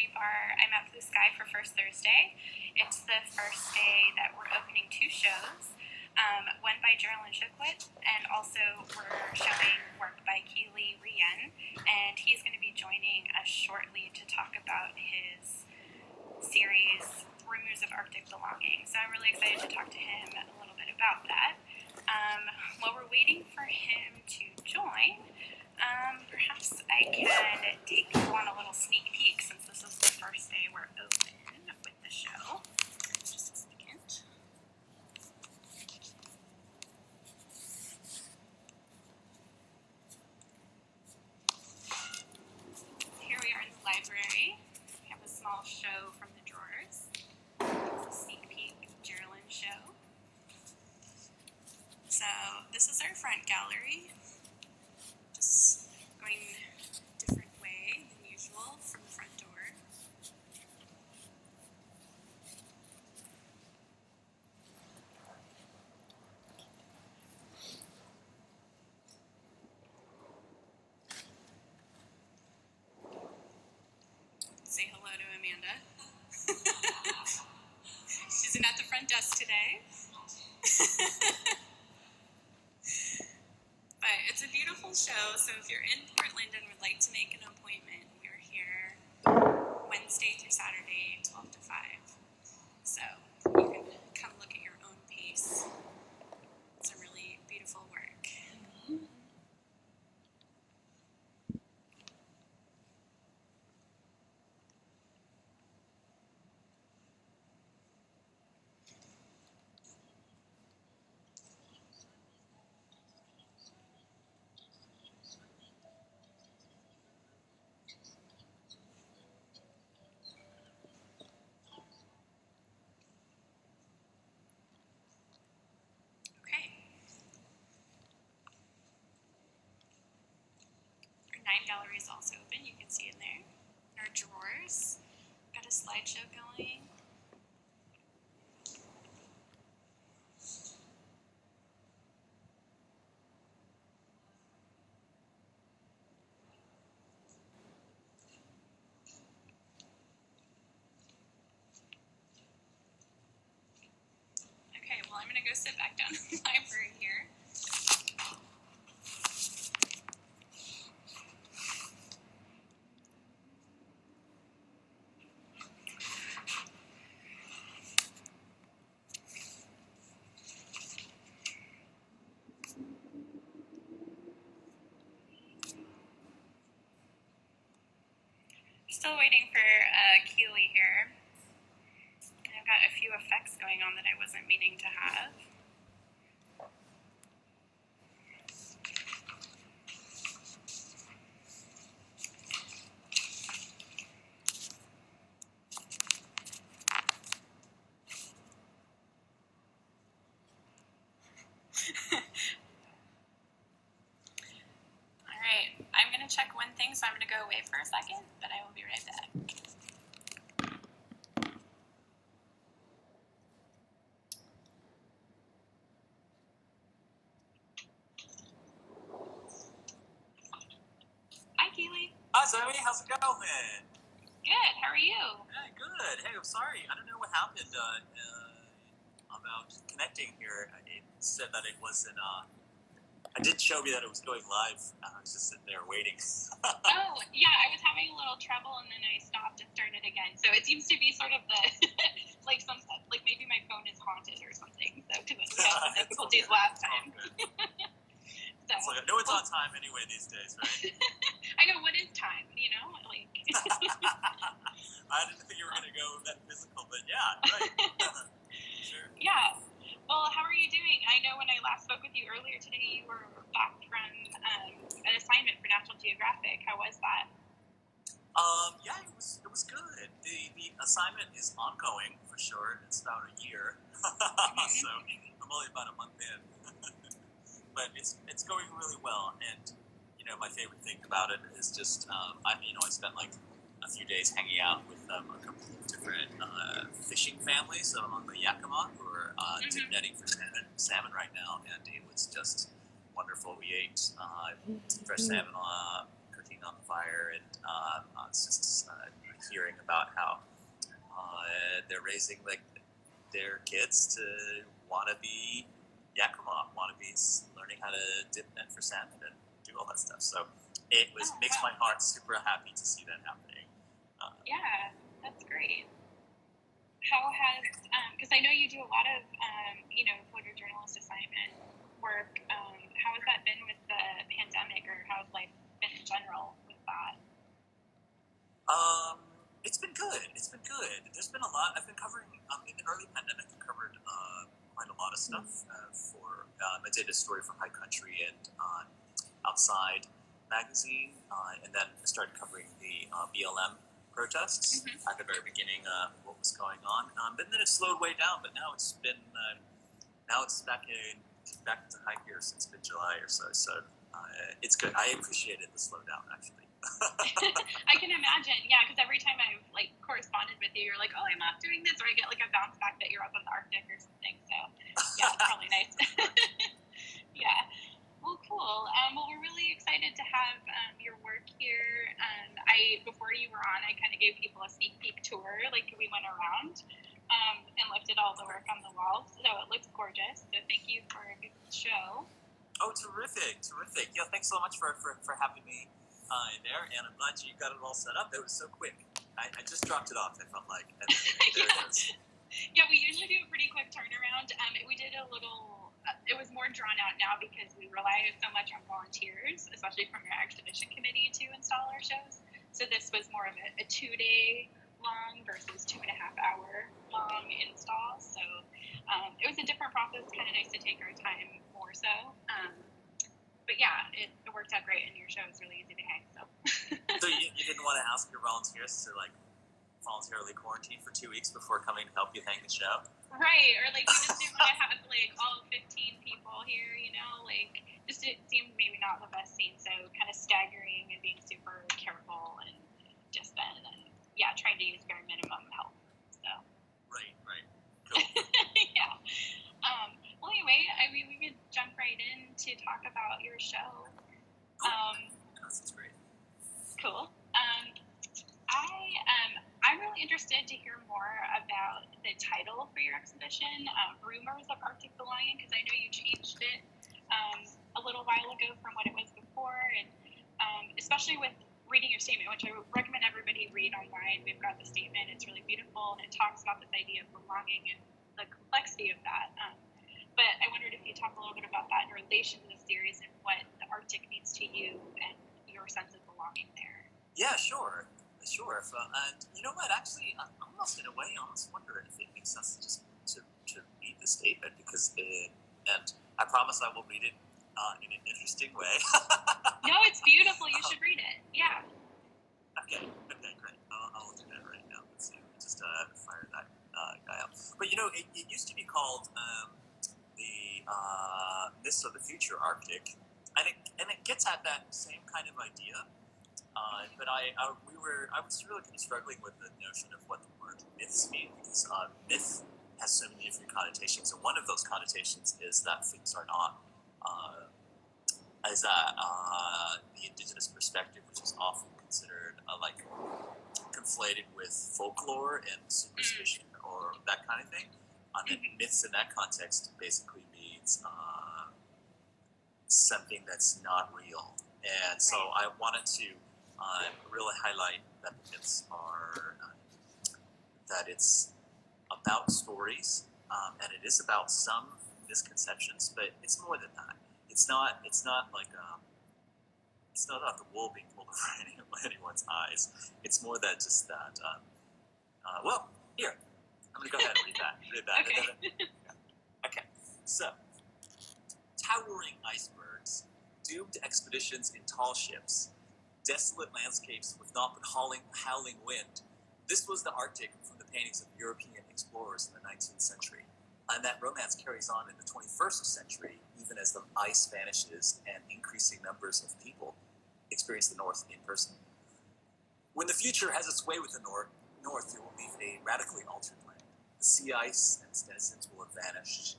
Zemie Barr. I'm at Blue Sky for First Thursday. It's the first day that we're opening 2 shows, one by Geraldine Shukwit, and also we're showing work by Kiliii Yuyan, and he's going to be joining us shortly to talk about his series, Rumors of Arctic Belonging. So I'm really excited to talk to him a little bit about that. While we're waiting for him to join, perhaps I can take people on a little sneak peek since this is the first day we're open with the show. Just a second. Here we are in the library. We have a small show from the drawers. It's a sneak peek Geraldine show. So this is our front gallery. Just going a different way than usual from the front door. Say hello to Amanda. She's in at the front desk today. But it's a beautiful show, so if you're in Portland and would like to make an appointment, we're here Wednesday through Saturday, 12 to 5. So you can come look at your own pace. It's a really beautiful work. Our 9 gallery is also open. You can see in there. Our drawers. Got a slideshow going. Okay, well, I'm going to go sit back down in the library here. Still waiting for Kiliii here. And I've got a few effects going on that I wasn't meaning to have. Alright, I'm going to check one thing, so I'm going to go away for a second, but I will be right back. Hi, Kiliii. Hi, Zoe. How's it going? Good. How are you? Yeah, good. Hey, I'm sorry. I don't know what happened about connecting here. It said that it wasn't. It did show me that it was going live. I was just sitting there waiting. Oh, yeah. I was having a little trouble, and then I stopped and started again. So it seems to be sort of the like maybe my phone is haunted or something. So because we had some difficulties last time. So, it's like, I know it's on time anyway these days, right? I know, what is time, you know? Like I didn't think you were going to go that physical, but yeah, right. Sure. Yeah. Well, how are you doing? I know when I last spoke with you earlier today, you were back from an assignment for National Geographic. How was that? Yeah, it was good. The assignment is ongoing for sure. It's about a year, so I'm only about a month in. But it's going really well, and my favorite thing about it is just I spent like a few days hanging out with a couple of different fishing families. So I'm on the Yakima, who are dip netting for salmon right now, and it was just wonderful. We ate fresh salmon cooking on the fire, and it's just hearing about how they're raising their kids to want to be yakima, want to be learning how to dip net for salmon and do all that stuff. So it makes my heart super happy to see that happening. Yeah, that's great. How has, because I know you do a lot of, photojournalist assignment work. How has that been with the pandemic, or how has life been in general with that? It's been good. There's been a lot. I've been covering, in the early pandemic, I covered quite a lot of stuff I did a story for High Country and Outside magazine, and then I started covering the BLM protests at the very beginning of what was going on. But then it slowed way down, but now it's been, back to high gear since mid-July or so. So it's good. I appreciated the slowdown, actually. I can imagine, yeah, because every time I've corresponded with you, you're like, oh, I'm off doing this, or I get a bounce back that you're up in the Arctic or something. So yeah, it's probably nice. Yeah. Well, cool. Well, we're really excited to have your work here. Before you were on, I kind of gave people a sneak peek tour. We went around and lifted all the work on the walls, so it looks gorgeous. So thank you for a good show. Oh, terrific. Yeah, thanks so much for having me in there, and I'm glad you got it all set up. It was so quick. I just dropped it off, I felt like. And there it is. Yeah, we usually do a pretty quick turnaround. We did a little... it was more drawn out now because we rely so much on volunteers, especially from our exhibition committee, to install our shows. So this was more of a 2-day long versus 2.5-hour long install. So it was a different process, kind of nice to take our time more so. But yeah, it worked out great, and your show is really easy to hang. So you didn't want to ask your volunteers to voluntarily quarantine for 2 weeks before coming to help you hang the show? Right, or we just didn't want to have all 15 people here, just it seemed maybe not the best scene, so kind of staggering and being super careful and just then, and yeah, trying to use bare minimum help, so. Right, cool. Yeah. Well, anyway, we could jump right in to talk about your show. That's great. Cool. I'm really interested to hear more about the title for your exhibition, Rumors of Arctic Belonging, because I know you changed it a little while ago from what it was before, and especially with reading your statement, which I recommend everybody read online. We've got the statement. It's really beautiful, and it talks about this idea of belonging and the complexity of that. But I wondered if you talk a little bit about that in relation to the series and what the Arctic means to you and your sense of belonging there. Yeah, sure. And you know what? Actually, I almost wonder if it makes sense to read the statement, because and I promise I will read it in an interesting way. No, it's beautiful. You should read it. Yeah. Okay, great. I'll do that right now. Let's see. Just fire that guy up. But it used to be called the Myths of the Future Arctic, and it gets at that same kind of idea. But I was really kind of struggling with the notion of what the word myths mean, because myth has so many different connotations, and one of those connotations is that things are not, the indigenous perspective, which is often considered conflated with folklore and superstition or that kind of thing. And myths in that context basically means something that's not real. And so I wanted to really highlight that the myths are that it's about stories, and it is about some misconceptions, but it's more than that. It's not about the wool being pulled over anyone's eyes. It's more than just that. Well, here, I'm going to go ahead and read that. Okay. Okay. So, towering icebergs, doomed expeditions in tall ships, desolate landscapes with naught but howling wind. This was the Arctic from the paintings of European explorers in the 19th century. And that romance carries on in the 21st century, even as the ice vanishes and increasing numbers of people experience the North in person. When the future has its way with the North, it will be a radically altered land. The sea ice and its denizens will have vanished.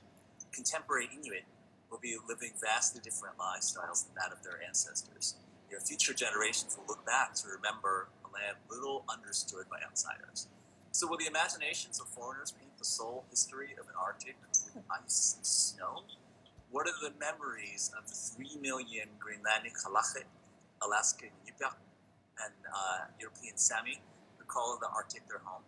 Contemporary Inuit will be living vastly different lifestyles than that of their ancestors. Future generations will look back to remember a land little understood by outsiders. So will the imaginations of foreigners paint the sole history of an Arctic with ice and snow? What are the memories of the 3 million Greenlandic Kalallit, Alaskan Iñupiat, and European Samí who call the Arctic their home?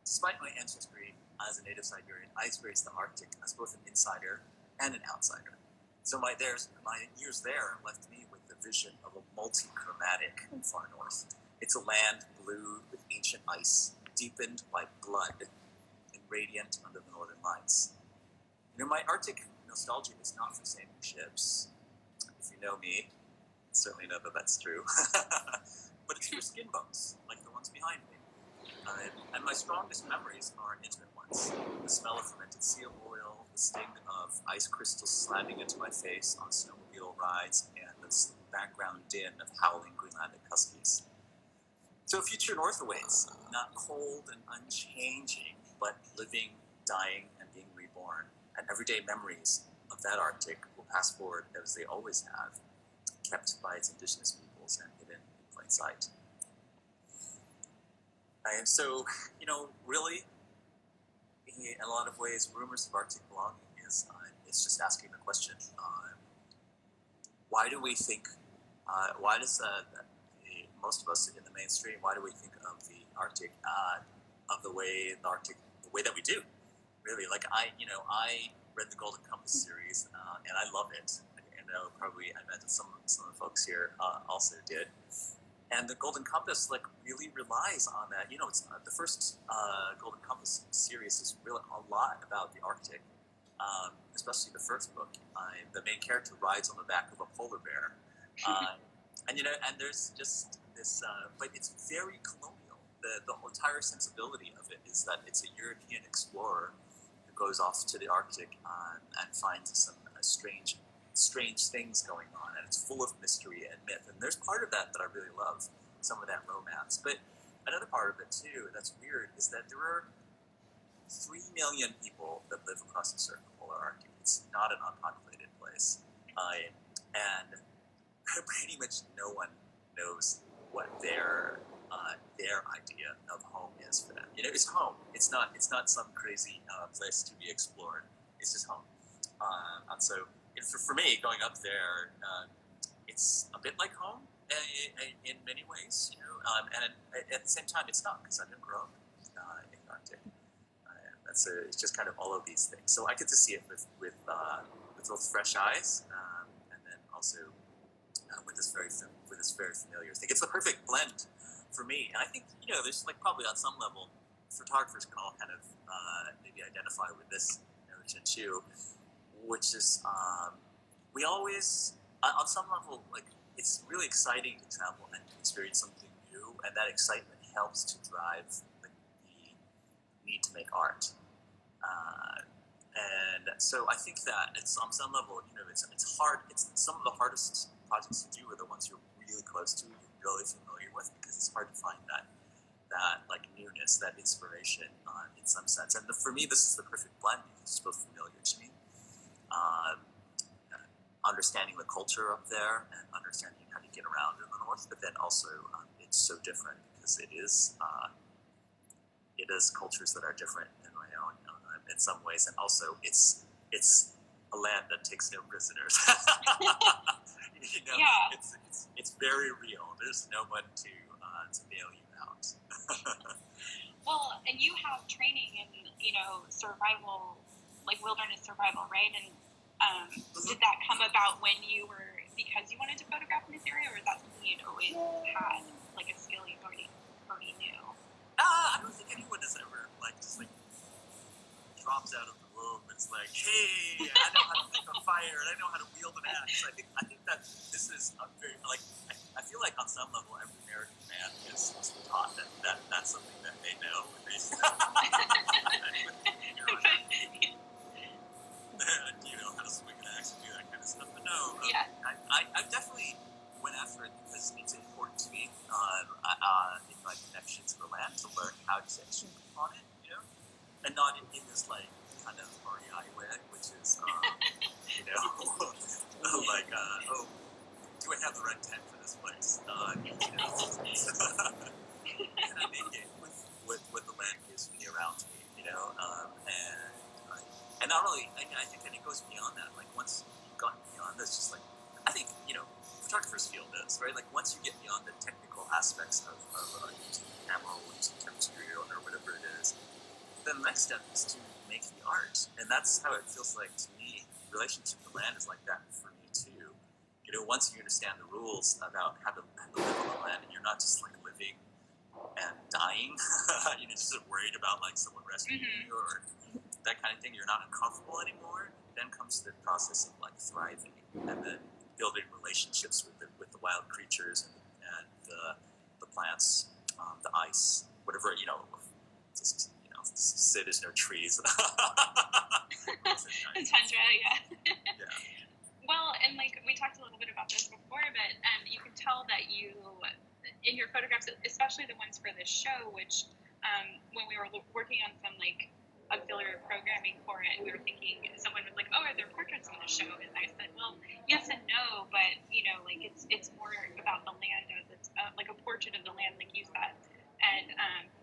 Despite my ancestry as a native Siberian, I experienced the Arctic as both an insider and an outsider. So my years there left me with the vision of a multi-chromatic far north. It's a land blued with ancient ice, deepened by blood, and radiant under the northern lights. My Arctic nostalgia is not for sailing ships. If you know me, you certainly know that that's true. But it's for skin boats, like the ones behind me. And my strongest memories are intimate ones. The smell of fermented seal oil, the sting of ice crystals slamming into my face on snowmobile rides, and the background din of howling Greenlandic huskies. So a future north awaits, not cold and unchanging, but living, dying, and being reborn. And everyday memories of that Arctic will pass forward as they always have, kept by its indigenous peoples and hidden in plain sight. And so, really, in a lot of ways, Rumors of Arctic Belonging is it's just asking the question, why do we think, why does most of us in the mainstream, why do we think of the Arctic, of the way that we do? Really, like I read the Golden Compass series, and I love it. I know probably I imagine some of the folks here also did. And the Golden Compass really relies on that. It's the first Golden Compass series is really a lot about the Arctic, especially the first book. The main character rides on the back of a polar bear, and there's just this, but it's very colonial. The entire sensibility of it is that it's a European explorer who goes off to the Arctic and finds some strange things going on, and it's full of mystery and myth. And there's part of that I really love, some of that romance. But another part of it too that's weird is that there are 3 million people that live across the circumpolar Arctic. It's not an unpopulated place, and pretty much no one knows what their idea of home is for them. It's home. It's not some crazy place to be explored. It's just home. And so for me, going up there, it's a bit like home in many ways, and at the same time, it's not, because I didn't grow up in the Arctic. It's just kind of all of these things. So I get to see it with those fresh eyes, and then also with this very familiar thing. It's the perfect blend for me, and I think there's probably on some level, photographers can all kind of maybe identify with this notion too, which is we always on some level it's really exciting to travel and experience something new, and that excitement helps to drive the need to make art. And so I think that it's on some level, it's hard. It's some of the hardest projects to do are the ones you're really close to, you're really familiar with, because it's hard to find that newness, that inspiration in some sense. And for me, this is the perfect blend, because it's both familiar to me, understanding the culture up there and understanding how to get around in the north, but then also it's so different because it is cultures that are different than my own in some ways, and also it's a land that takes no prisoners. Yeah. It's very real. There's no one to bail you out. Well, and you have training in survival, wilderness survival, right? And did that come about when because you wanted to photograph in this area, or is that something you'd always had, a skill you already knew? I don't think anyone has ever just drops out of the womb and is like, hey, I know how to make a fire and I know how to wield an axe. I think that this is very I feel like on some level every American man is taught that's something that they know. How to swing an axe and do that kind of stuff. But no, I definitely went after it because it's important to me in my connection to the land to learn how to action on it, and not in this kind of REI way, which is do I have the right tent for this place? is, right? Like once you get beyond the technical aspects of using the camera or using chemistry or whatever it is, then the next step is to make the art. And that's how it feels like to me. Relationship to land is like that for me too. You know, once you understand the rules about how to live on the land, and you're not just like living and dying, you know, just worried about like someone rescuing you or that kind of thing, you're not uncomfortable anymore, then comes the process of like thriving and then building relationships with the wild creatures and the plants, the ice, whatever, you know, just, you know, say there's no trees. Tundra, yeah. Yeah. Well, and like we talked a little bit about this before, but you can tell that you, in your photographs, especially the ones for this show, which when we were working on some like auxiliary programming for it, we were thinking, someone was like, oh, are there portraits on the show? And I said, well, yes and no, but you know, like it's more about the land as it's like a portrait of the land, like you said, and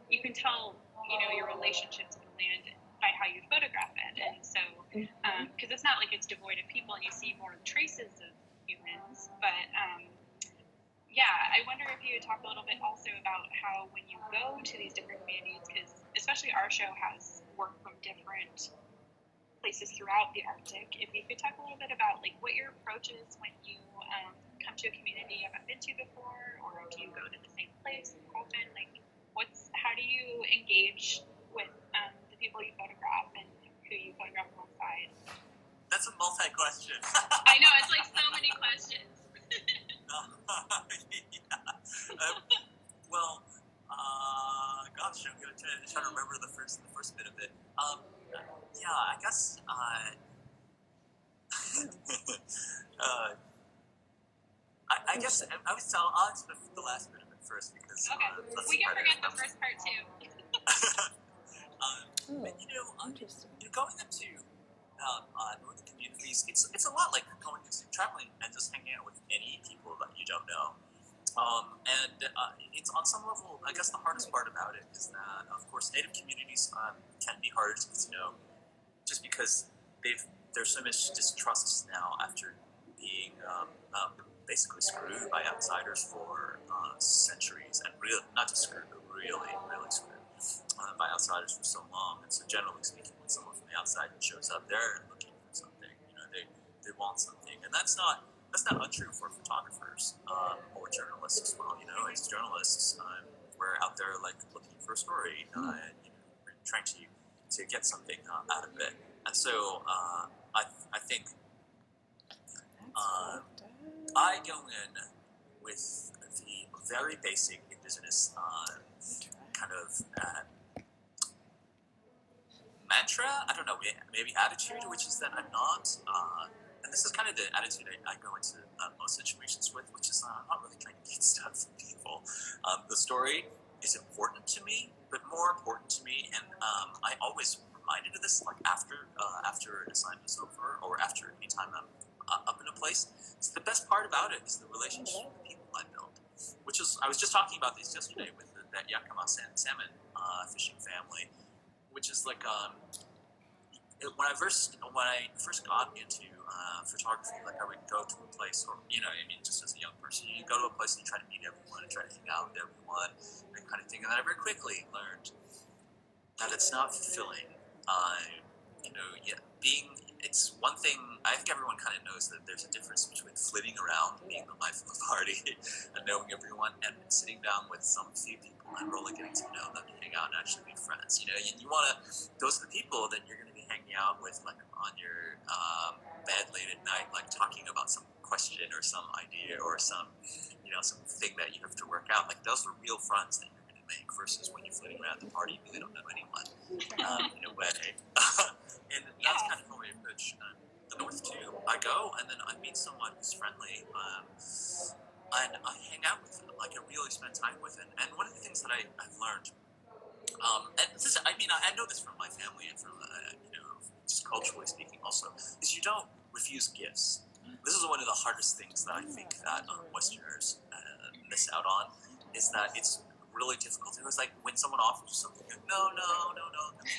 you can tell, you know, your relationship to the land by how you photograph it. And so because it's not like it's devoid of people and you see more traces of humans, but yeah, I wonder if you would talk a little bit also about how when you go to these different communities, because especially our show has work from different places throughout the Arctic, if you could talk a little bit about like what your approach is when you come to a community you haven't been to before, or do you go to the same place often? Like, how do you engage with the people you photograph and who you photograph alongside? That's a multi-question. I know, it's like so many questions. Yeah. Well, gosh, I'm gonna try to remember the first bit of it. Yeah, I guess. I guess I'll answer the last bit of it first because okay. We can forget the first part too. But you know, going into northern communities, it's a lot like traveling and just hanging out with any people that you don't know. It's on some level, I guess the hardest part about it is that, of course, native communities can be hard to get to know, just because there's so much distrust now after being basically screwed by outsiders for centuries, and not just screwed, but really screwed by outsiders for so long. And so, generally speaking, when someone from the outside shows up, they're looking for something. You know, they want something, and that's not untrue for photographers or journalists as well. You know, as journalists, we're out there like looking for a story, and you know, we're trying to get something out of it. And so I think I go in with the very basic indigenous kind of mantra. I don't know, maybe attitude, which is that I'm not. And this is kind of the attitude I go into most situations with, which is not really trying to get stuff from people. The story is important to me, but more important to me, and I always reminded of this, like after an assignment is over, or after any time I'm up in a place. So the best part about it is the relationship with the people I build, which is, I was just talking about this yesterday with that Yakima salmon fishing family, which is like when I first got into photography, like I would go to a place, or you know, I mean, just as a young person, you go to a place and you try to meet everyone and try to hang out with everyone, that kind of thing. And then I very quickly learned that it's not fulfilling. You know, it's one thing. I think everyone kind of knows that there's a difference between flitting around, being the life of the party, and knowing everyone, and sitting down with some few people and really getting to know them, and hang out and actually be friends. You know, you want to. Those are the people that you're going to be hanging out with, like on your bed late at night, like talking about some question or some idea or some, you know, something that you have to work out. Like those are real friends that you're going to make, versus when you're flitting around the party, you really don't know anyone in a way. And that's kind of how I approach the North too. I go and then I meet someone who's friendly, and I hang out with them. Like I really spend time with them. And one of the things that I've learned, and this is, I mean, I know this from my family and from you know, just culturally speaking, also, is you don't refuse gifts. This is one of the hardest things that I think that Westerners miss out on, is that it's really difficult. It was like when someone offers you something, like, no,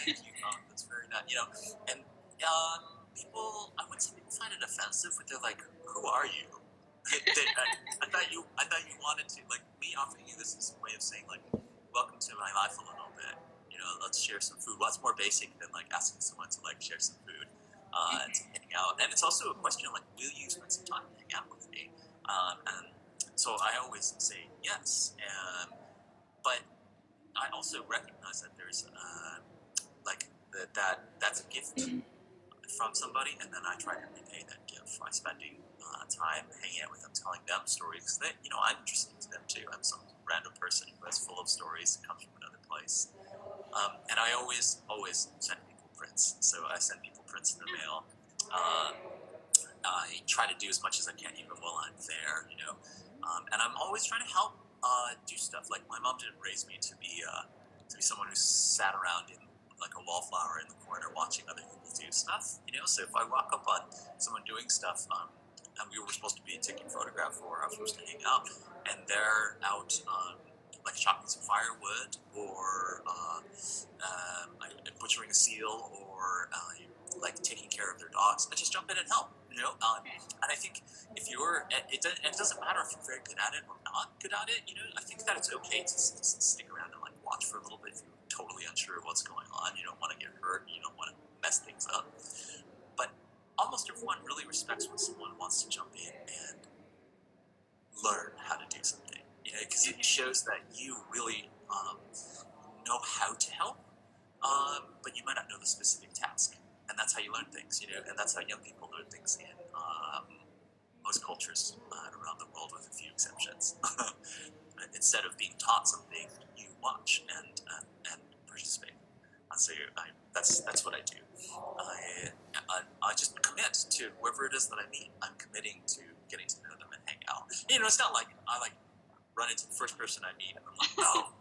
thank you, that's very nice, you know. And people, I wouldn't say people find it offensive, but they're like, who are you? I thought you wanted to, like, me offering you this is a way of saying, like, welcome to my life a little bit. Let's share some food. What's more basic than like asking someone to like share some food to hang out? And it's also a question of like, will you spend some time to hang out with me? And so I always say yes. But I also recognize that there's like that's a gift from somebody, and then I try to repay that gift by spending time hanging out with them, telling them stories. Because I'm interesting to them too. I'm some random person who is full of stories that comes from another place. And I always send people prints. So I send people prints in the mail. I try to do as much as I can even while I'm there, and I'm always trying to help do stuff. Like my mom didn't raise me to be someone who sat around in like a wallflower in the corner watching other people do stuff, So if I walk up on someone doing stuff, and we were supposed to be taking photographs or I was supposed to hang out, and they're out like chopping some firewood or butchering a seal or like taking care of their dogs, I just jump in and help. And I think if you're, it doesn't matter if you're very good at it or not good at it. I think that it's okay to stick around and like watch for a little bit if you're totally unsure of what's going on. You don't want to get hurt. You don't want to mess things up. But almost everyone really respects when someone wants to jump in and learn how to do something. Because it shows that you really know how to help, but you might not know the specific task. And that's how you learn things, and that's how young people learn things in most cultures around the world, with a few exceptions. Instead of being taught something, you watch and participate. And so that's what I do. I just commit to whoever it is that I meet. I'm committing to getting to know them and hang out. It's not like I like run into the first person I meet and I'm like, oh,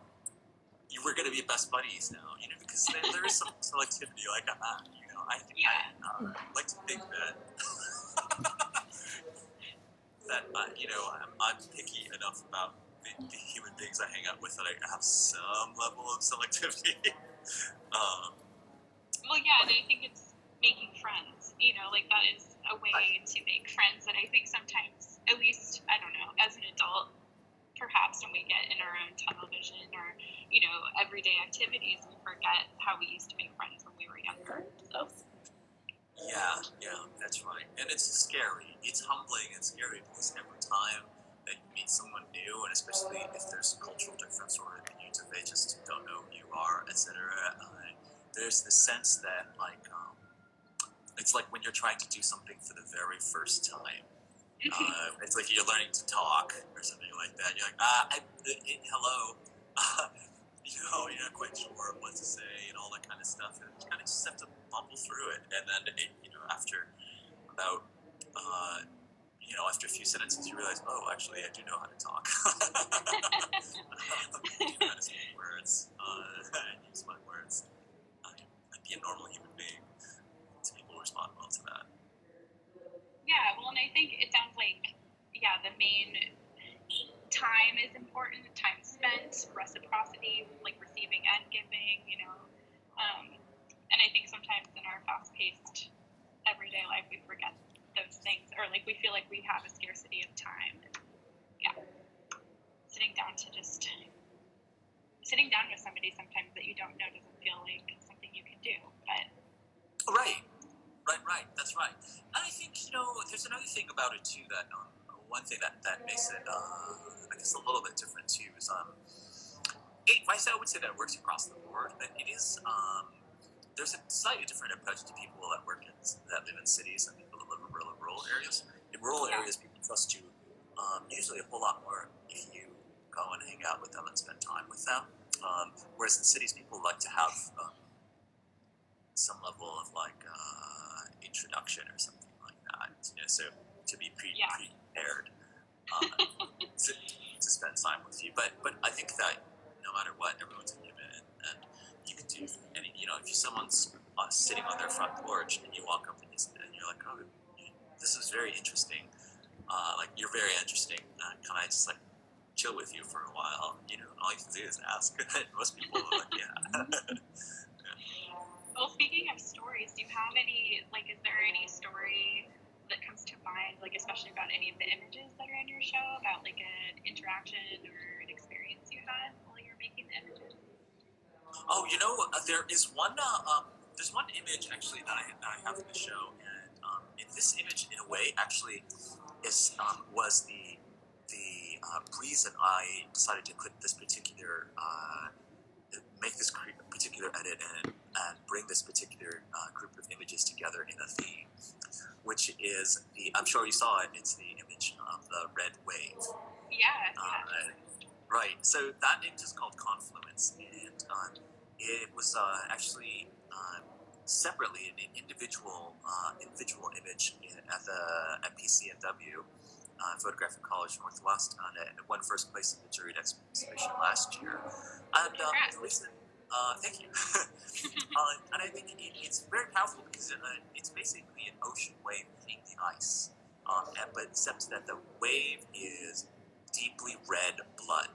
we're going to be best buddies now, because there is some selectivity. Like, I like to think that I'm picky enough about the human beings I hang out with that I have some level of selectivity. Well, yeah, and I think it's making friends. Like that is a way to make friends that I think sometimes, at least, I don't know, as an adult, perhaps when we get in our own tunnel vision or, everyday activities, we forget how we used to make friends when we were younger. So. Yeah, that's right. And it's scary. It's humbling and scary because every time that you meet someone new, and especially if there's a cultural difference or they just don't know who you are, etc., there's the sense that, like, it's like when you're trying to do something for the very first time. It's like you're learning to talk or something like that. You're like, hello. You're not quite sure what to say and all that kind of stuff. And you kind of just have to bumble through it. And then, after about, after a few sentences, you realize, oh, actually, I do know how to talk. I do know how to speak words. I use my words. I'd be a normal human being. So people respond well to that. Yeah, well, and I think it sounds like, the main time is important, time spent, reciprocity, like receiving and giving, and I think sometimes in our fast-paced everyday life we forget those things, or like we feel like we have a scarcity of time. Sitting down with somebody sometimes that you don't know doesn't feel like something you can do, but right, that's right. And I think there's another thing about it too, that one thing that makes it I guess a little bit different too is I would say that it works across the board, but it is there's a slightly different approach to people that live in cities and people that live in rural areas. In rural areas, people trust you usually a whole lot more if you go and hang out with them and spend time with them. Whereas in cities, people like to have some level of like introduction or something like that. So to be prepared to spend time with you. But I think that no matter what, everyone's a human, and you can do any. If someone's sitting on their front porch and you walk up and you're like, oh, this is very interesting. Like, you're very interesting. Can I just like chill with you for a while? All you can do is ask. Most people are like, yeah. Well, speaking of stories, do you have any, like, is there any story that comes to mind, like especially about any of the images that are in your show, about like an interaction or an experience you had while you were making the images? Oh, there's one image actually that I have in the show, and this image, in a way, actually was the reason I decided to put this particular make this particular edit and bring this particular group of images together in a theme, which is I'm sure you saw it. It's the image of the red wave. Yeah. Right. So that image is called Confluence, and it was actually separately an individual image at PCNW, Photographic College Northwest, and it won first place in the juried exhibition last year. And the reason, thank you. And I think it's very powerful because it's basically an ocean wave hitting the ice, but except that the wave is deeply red blood,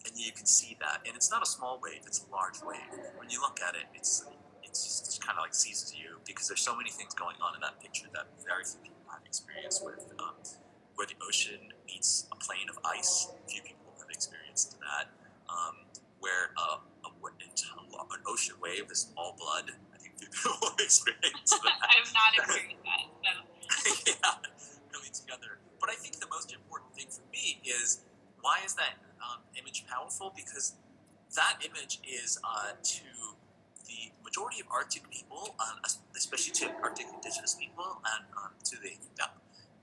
and you can see that. And it's not a small wave; it's a large wave. When you look at it, it's just kind of like seizes you because there's so many things going on in that picture that very few people have experience with. Where the ocean meets a plane of ice, few people have experienced that. Where an ocean wave is all blood, I think few people have experienced that. I have not experienced that. So. Yeah, coming together. But I think the most important thing for me is why is that image powerful? Because that image is to the majority of Arctic people, especially to Arctic indigenous people, and to the Inupiat.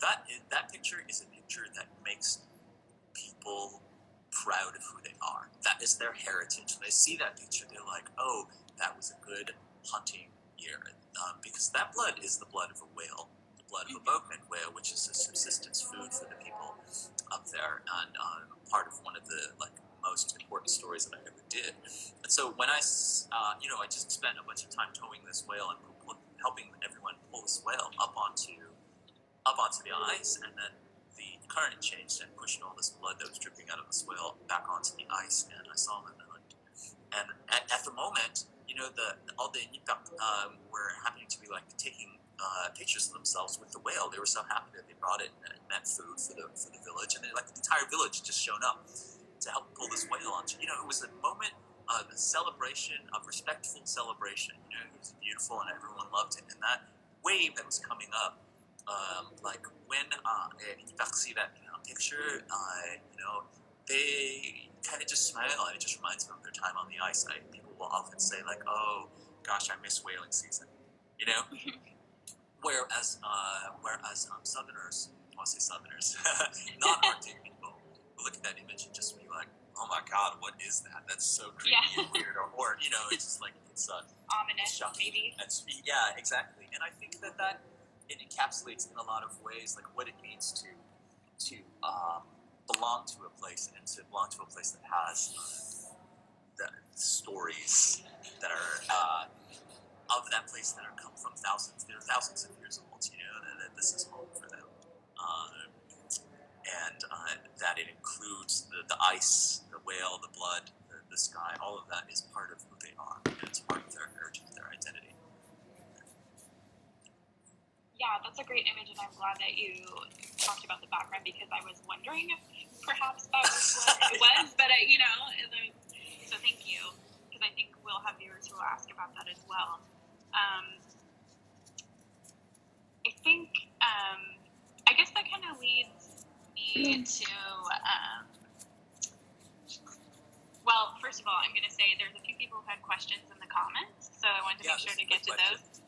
That picture is a picture that makes people proud of who they are. That is their heritage. When they see that picture, they're like, oh, that was a good hunting year. Because that blood is the blood of a whale, the blood of a boatman whale, which is a subsistence food for the people up there, and part of one of the most important stories that I ever did. And so when I just spent a bunch of time towing this whale and helping everyone pull this whale up onto the ice, and then the current changed and pushed all this blood that was dripping out of this whale back onto the ice, and I saw them. And at the moment, all the Inupiat were happening to be taking pictures of themselves with the whale. They were so happy that they brought it and it meant food for the village, and the entire village just shown up to help pull this whale on. It was a moment of celebration, of respectful celebration. It was beautiful, and everyone loved it. And that wave that was coming up. When Inupiat see that picture, they kind of just smile, and it just reminds them of their time on the ice. People will often say "Oh, gosh, I miss whaling season," Whereas Southerners, I want to say Southerners, not Arctic people, will look at that image and just be like, "Oh my God, what is that? That's so creepy and weird," or it's just it's ominous, shocking. maybe. Yeah, exactly. And I think that it encapsulates in a lot of ways what it means to belong to a place, and to belong to a place that has the stories that are of that place that are come from thousands of years old. That this is home for them, and that it includes the ice, the whale, the blood, the sky. All of that is part of who they are, and it's part of their heritage, their identity. Yeah, that's a great image, and I'm glad that you talked about the background, because I was wondering if perhaps that was what it was, but so thank you, because I think we'll have viewers who will ask about that as well. I think, I guess that kind of leads me to, well, first of all, I'm going to say there's a few people who had questions in the comments, so I wanted to make sure to get to those.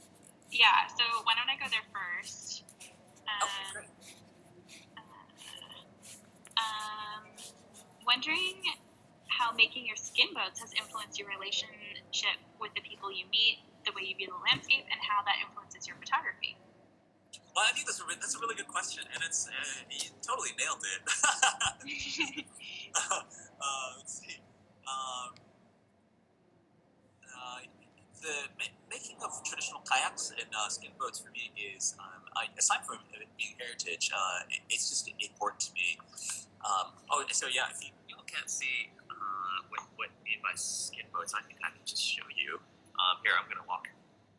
Yeah, so why don't I go there first? Okay, great. Wondering how making your skin boats has influenced your relationship with the people you meet, the way you view the landscape, and how that influences your photography. Well, I think that's a really good question, and it's you totally nailed it. Let's see. The making of traditional kayaks and skin boats for me is, aside from being heritage, it's just important to me. So yeah, if you can't see what I mean by skin boats, I think I can just show you. Here, I'm going to walk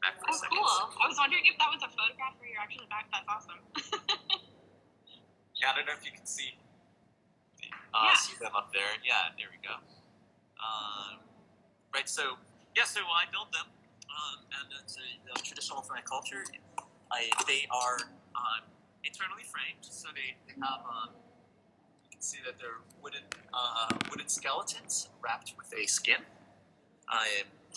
back for a second. Cool. I was wondering if that was a photograph where you're actually back. That's awesome. Yeah, I don't know if you can see them up there. Yeah, there we go. Right, so I build them, and it's a traditional for my culture. They are internally framed, so they have. You can see that they're wooden skeletons wrapped with a skin.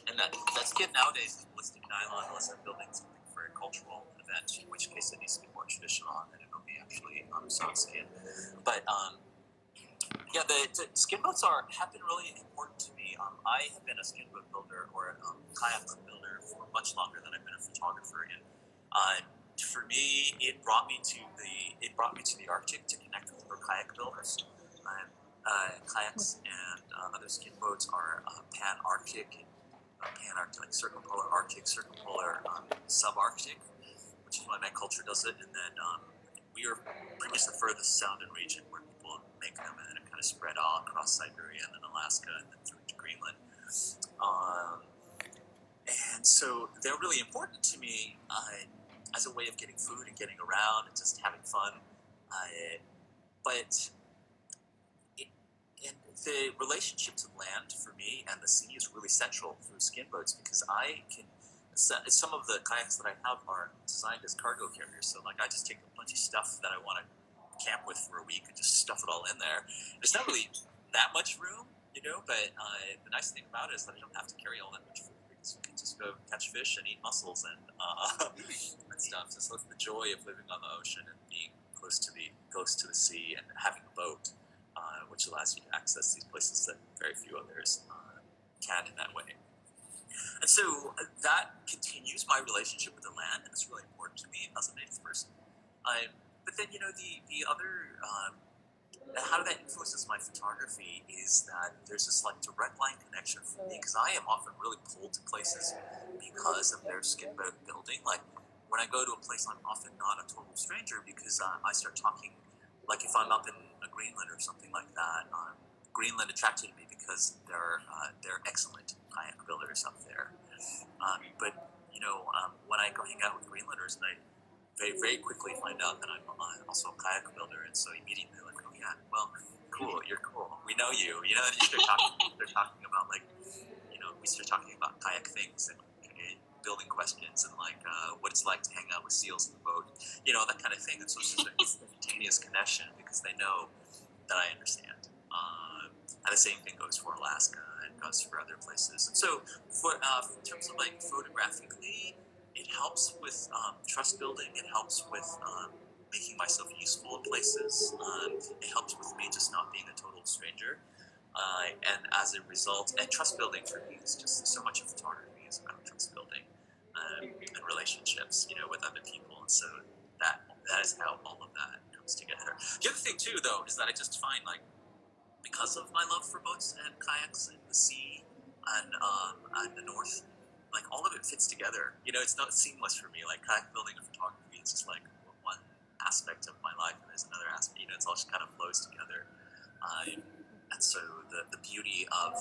And that skin nowadays is ballistic nylon, unless I'm building something for a cultural event, in which case it needs to be more traditional, and it'll be actually soft skin. But the skin boats have been really important to me. I have been a skin boat builder or a kayak boat builder for much longer than I've been a photographer. And for me, it brought me to the Arctic to connect with other kayak builders. Kayaks and other skin boats are pan-Arctic, like circumpolar Arctic, circumpolar subarctic, which is why my culture does it. And then we are pretty much the furthest south in region where people make them, and then it kind of spread all across Siberia and then Alaska and then through to Greenland. And so they're really important to me as a way of getting food and getting around and just having fun. But the relationship to land for me and the sea is really central through skin boats, because some of the kayaks that I have are designed as cargo carriers. So like I just take a bunch of stuff that I want to camp with for a week and just stuff it all in there. There's not really that much room, but the nice thing about it is that I don't have to carry all that much food, because you can just go catch fish and eat mussels and stuff. So it's the joy of living on the ocean and being close to the sea and having a boat. Which allows you to access these places that very few others can in that way. And so that continues my relationship with the land, and it's really important to me as a native person. But then, the other, how that influences my photography is that there's this like direct line connection for me, because I am often really pulled to places because of their skin boat building. Like when I go to a place, I'm often not a total stranger, because I start talking. Like if I'm up in Greenland or something like that, Greenland attracted me because they're excellent kayak builders up there. But when I go hang out with Greenlanders, and I very very quickly find out that I'm also a kayak builder, and so immediately like, oh yeah, well, cool, you're cool, we know you. And you start talking about like, we start talking about kayak things and building questions and like what it's like to hang out with seals in the boat, that kind of thing. And so it's just an instantaneous connection because they know that I understand. And the same thing goes for Alaska and goes for other places. And so in terms of like photographically, it helps with trust building. It helps with making myself useful in places. It helps with me just not being a total stranger. And as a result, and trust building for me is just so much of photography is about trust building and relationships, with other people. And so that is how all of that comes together. The other thing too, though, is that I just find like, because of my love for boats and kayaks and the sea and the north, like all of it fits together. It's not seamless for me. Like kayak building and photography is just like one aspect of my life, and there's another aspect. It's all just kind of flows together. And so the beauty of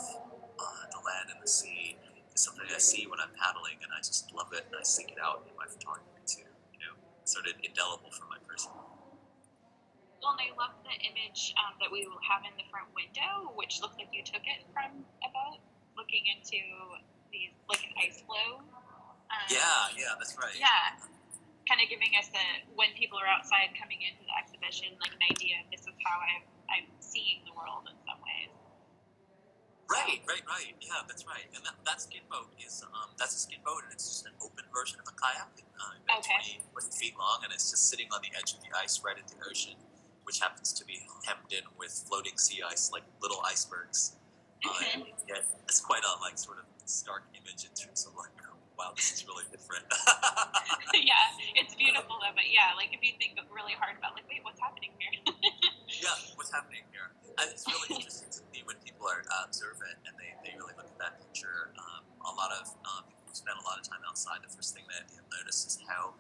the land and the sea is something I see when I'm paddling, and I just love it, and I seek it out in my photography too. It's sort of indelible for my person. Well, and I love the image that we have in the front window, which looks like you took it from a boat, looking into these like an ice floe. Yeah, that's right. Yeah, kind of giving us when people are outside coming into the exhibition, like an idea of this is how I'm seeing the world in some ways. Right. Yeah, that's right. And that skin boat is that's a skin boat, and it's just an open version of a kayak, about 20 feet long, and it's just sitting on the edge of the ice right at the ocean, which happens to be hemmed in with floating sea ice, like little icebergs. Yeah, it's quite a like sort of stark image in terms of like, wow, this is really different. Yeah, it's beautiful though, but yeah, like if you think really hard about like, wait, what's happening here? Yeah, what's happening here? And it's really interesting to me when people are observant and they really look at that picture. A lot of people who spend a lot of time outside, the first thing that you'll notice is how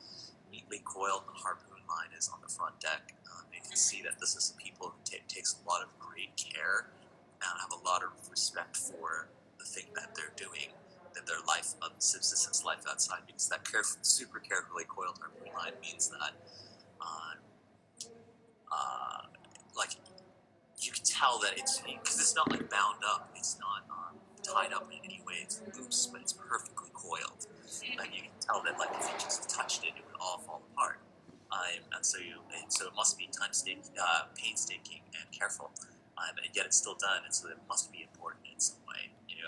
neatly coiled the harpoon line is on the front deck. You can see that this is a people who takes a lot of great care and have a lot of respect for the thing that they're doing. their life, subsistence life outside, because that super carefully coiled harpoon line means that, like, you can tell that it's, because it's not like bound up, it's not tied up in any way, it's loose, but it's perfectly coiled, and you can tell that, like, if you just touched it, it would all fall apart. And so it must be painstaking and careful, and yet it's still done, and so it must be important in some way. You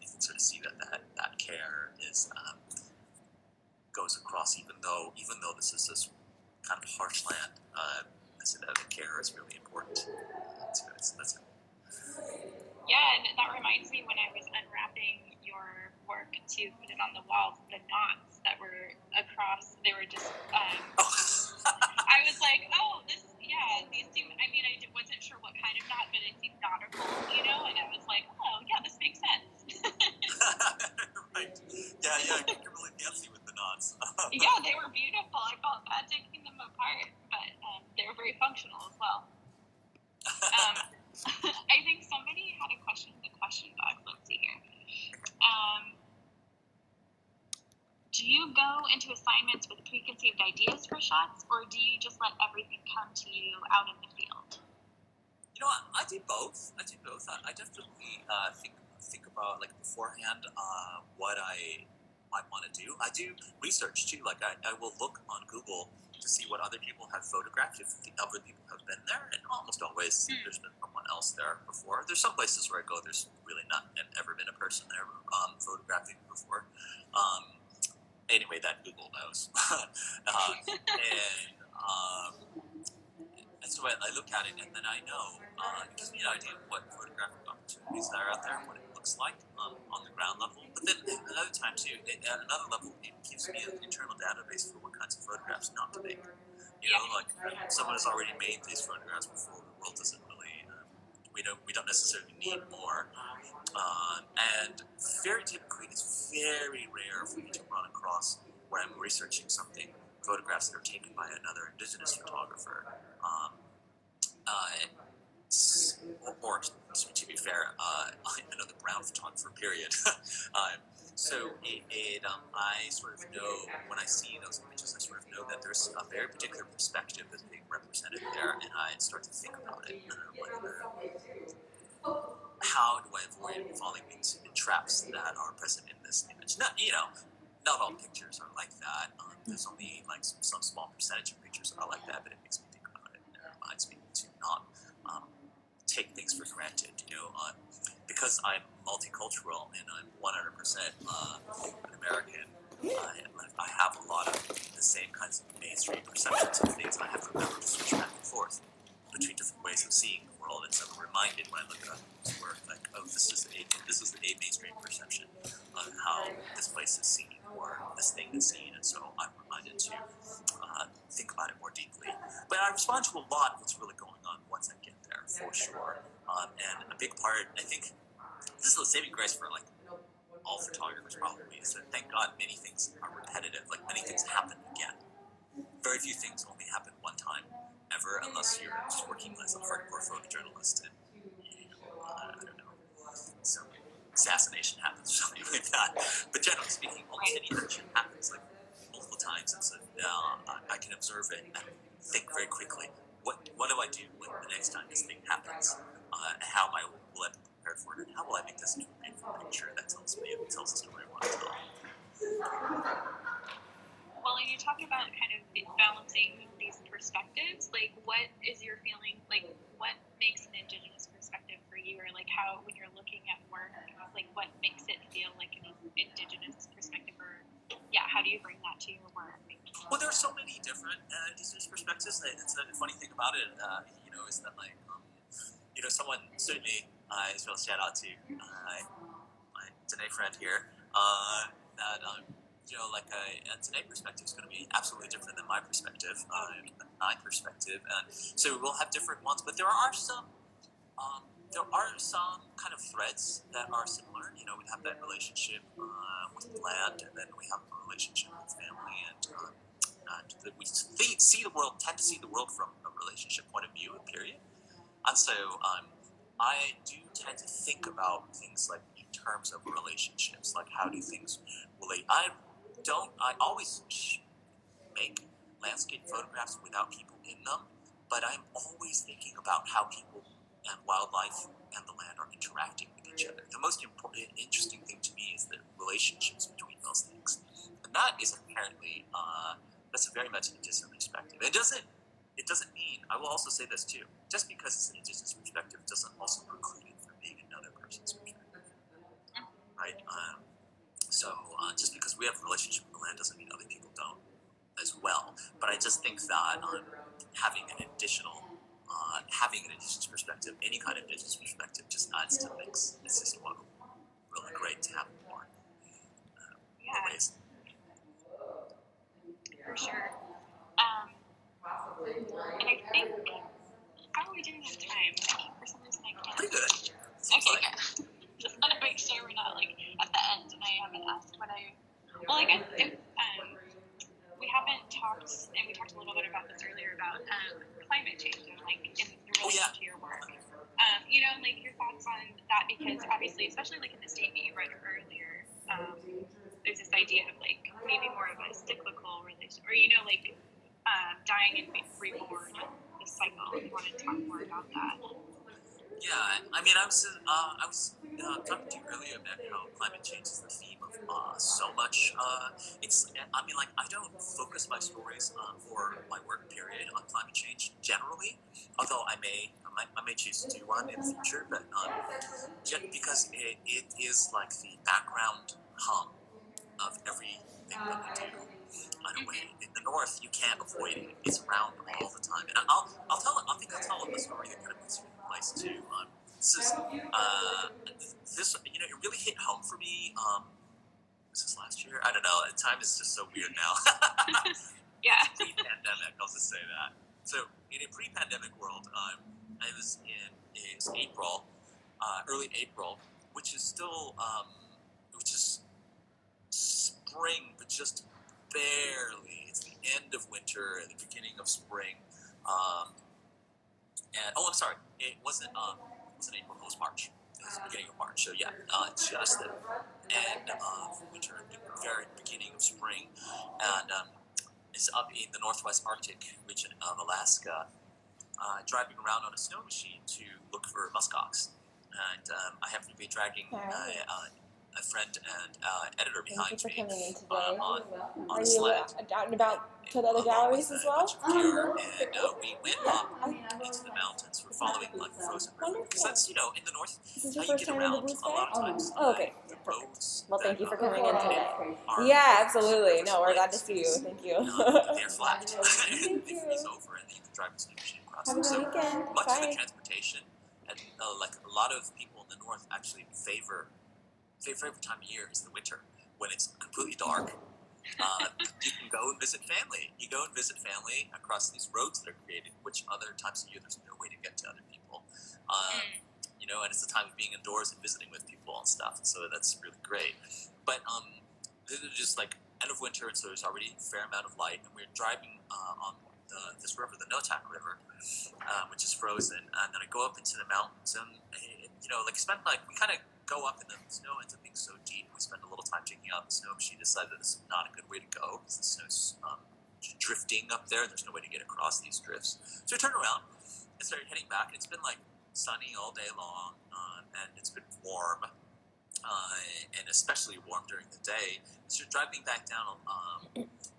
can sort of see that care is goes across, even though this is this kind of harsh land. So that the care is really important. That's it. Yeah, and that reminds me when I was unwrapping your work to put it on the walls, the knots that were across, they were just, I was like, oh, these seem, I mean, I wasn't sure what kind of knot, but it seemed nautical, and I was like, oh, yeah, this makes sense. Right. Yeah, you're really fancy with the knots. Yeah, they were beautiful. I felt bad taking them apart, but they were very functional as well. I think somebody had a question in the question box. Let's see here. Do you go into assignments with preconceived ideas for shots, or do you just let everything come to you out in the field? I do both. I definitely think about, like, beforehand what I might want to do. I do research too. Like, I will look on Google to see what other people have photographed, if other people have been there, and almost always there's been someone else there before. There's some places where I go, there's really not ever been a person there photographing before. Anyway, that Google knows. And so I look at it, and then I know, it gives me an idea of what photographic opportunities are out there, what it looks like on the ground level. But then another time too, at another level, it gives me an internal database for what kinds of photographs not to make. Like, someone has already made these photographs before. The world doesn't really, we don't necessarily need more. And very typically, it's very rare for me to run across, when I'm researching something, photographs that are taken by another indigenous photographer. Or to be fair, another brown photographer, period. So I sort of know, when I see those images, I sort of know that there's a very particular perspective that's being represented there, and I start to think about it. How do I avoid falling into traps that are present in this image? Not all pictures are like that. There's only, like, some small percentage of pictures that are like that, but it makes me think about it, and it reminds me to not take things for granted. Because I'm multicultural and I'm 100% an American, I have a lot of the same kinds of mainstream perceptions of things, and I have to remember to switch back and forth between different ways of seeing the world. And so I'm reminded when I look at this work, like, oh, this is the mainstream perception of how this place is seen, or this thing is seen, and so I'm reminded to think about it more deeply. But I respond to a lot of what's really going on once I get there, for sure. And a big part, I think, this is the saving grace for, like, all photographers probably, is that, thank God, many things are repetitive. Like, many things happen again. Very few things only happen one time ever, unless you're just working as a hardcore photojournalist and, I don't know, some assassination happens or something like that. But generally speaking, almost any action happens, like, multiple times, and so I can observe it and think very quickly. What do I do when the next time this thing happens? How will I be prepared for it? And how will I make this into a beautiful picture that tells the story I want to tell? Well, you talk about kind of balancing these perspectives. Like, what is your feeling? Like, what makes an indigenous perspective for you, or like how, when you're looking at work, like what makes it feel like an indigenous perspective, or how do you bring that to your work? Well, there are so many different indigenous perspectives. It's a funny thing about it, is that, like, someone certainly, as well, shout out to my Dene friend here, that a Dene perspective is going to be absolutely different than my perspective, my perspective, and so we'll have different ones. But there are some kind of threads that are similar. We have that relationship with land, and then we have a relationship with family, and we tend to see the world from a relationship point of view, period. And so I do tend to think about things like terms of relationships. Like, how do things relate? I always make landscape photographs without people in them, but I'm always thinking about how people and wildlife and the land are interacting with each other. The most important, interesting thing to me is the relationships between those things, and that is apparently that's a very much indigenous perspective. It doesn't mean, I will also say this too, just because it's an indigenous perspective doesn't also preclude it from being another person's perspective, right? So just because we have a relationship with the land doesn't mean other people don't as well. But I just think that having an indigenous perspective, any kind of indigenous perspective, just adds to the mix. It's just really great to have more ways. For sure. And I think, how are we doing on time? For some reason I can't. Pretty good. Okay, good. Just want to make sure we're not like at the end and I haven't asked what I. Well, I guess if we haven't talked, and we talked a little bit about this earlier about climate change and like in relation to your work. You know, like your thoughts on that, because obviously, especially like in the statement you read earlier, there's this idea of like maybe more of a cyclical relation, or you know, like dying and being reborn, this cycle. If you want to talk more about that. Yeah, I mean, I was talking to you earlier about how climate change is the theme of so much. I don't focus my stories or my work period on climate change generally, although I may choose to do one in the future, but just because it is like the background hum of everything that we do. In a way, in the North, you can't avoid it. It's around all the time, and I'll tell a story that kind of puts you in place too. This it really hit home for me. Was this last year? I don't know. Time is just so weird now. Yeah. Pre-pandemic, I'll just say that. So in a pre-pandemic world, it was April, early April, which is still, which is spring, but just barely. It's the end of winter and the beginning of spring. I'm sorry, it wasn't April. It was March. It was the beginning of March. So yeah, just the end of winter and the very beginning of spring, and it's up in the northwest Arctic region of Alaska, driving around on a snow machine to look for muskox, and I happen to be dragging a friend and editor behind me on a sled. Out and about to the other galleries as well? Gear, and we went up into the mountains. We're following like the frozen river, because that's, in the north, This is how your you first get time in the around Blue a Sky? lot of times. Oh, okay. The roads. Well, thank you for coming in today. are- Yeah, absolutely. No, we're glad to see you. Thank you. They're flat. Thank you. It's over, and you can drive a snow machine across. Have a So good weekend. much of the Bye. transportation, and like a lot of people in the north actually favor favorite time of year is the winter, when it's completely dark. You can go and visit family. You go and visit family across these roads that are created, which other times of year there's no way to get to other people. And it's the time of being indoors and visiting with people and stuff, and so that's really great. But this is just like end of winter, and so there's already a fair amount of light, and we're driving on this river, the Noatak River, which is frozen, and then I go up into the mountains, and we kind of go up, and the snow ends up being so deep. We spend a little time taking out the snow machine. Decided that this is not a good way to go because the snow's drifting up there, and there's no way to get across these drifts. So I turned around and started heading back. And it's been like sunny all day long, and it's been warm, and especially warm during the day. So driving back down,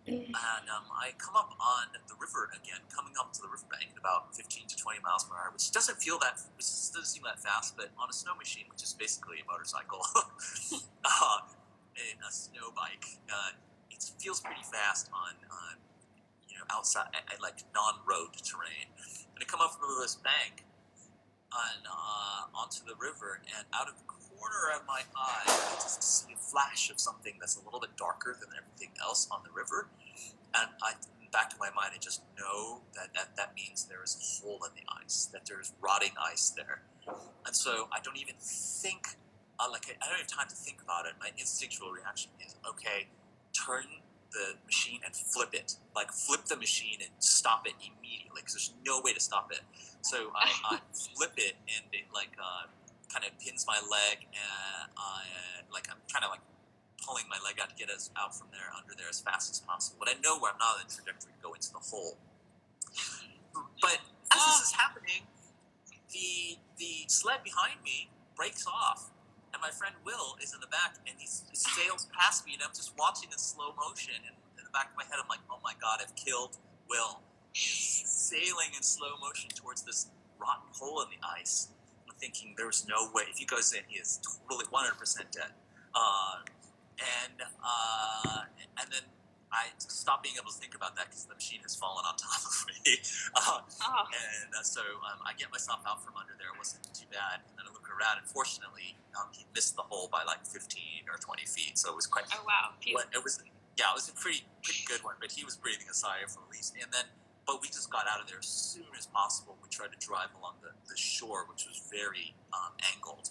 and I come up on the river again, coming up to the riverbank at about 15 to 20 miles per hour, which doesn't seem that fast, but on a snow machine, which is basically a motorcycle, and a snow bike, it feels pretty fast on outside, like non-road terrain. And I come up from this bank and onto the river, and out of the corner of my eye, I just see a flash of something that's a little bit darker than everything else on the river. And back to my mind, I just know that means there is a hole in the ice, that there's rotting ice there. And so I don't even think, I don't have time to think about it. My instinctual reaction is, okay, turn the machine and flip it. Like, flip the machine and stop it immediately, because there's no way to stop it. So I flip it, and it kind of pins my leg, and I'm kind of like pulling my leg out to get us out from there, under there as fast as possible. But I know where I'm not on the trajectory to go into the hole. But as this is happening, the sled behind me breaks off, and my friend Will is in the back, and he sails past me, and I'm just watching in slow motion. And in the back of my head, I'm like, oh my God, I've killed Will. He's sailing in slow motion towards this rotten hole in the ice. I'm thinking, there's no way. If he goes in, he is totally 100% dead. And then I stopped being able to think about that because the machine has fallen on top of me. So I get myself out from under there. It wasn't too bad. And then I look around, and fortunately, he missed the hole by like 15 or 20 feet. So it was quite. Oh wow! It was a pretty good one. But he was breathing a sigh of relief. But we just got out of there as soon as possible. We tried to drive along the shore, which was very angled,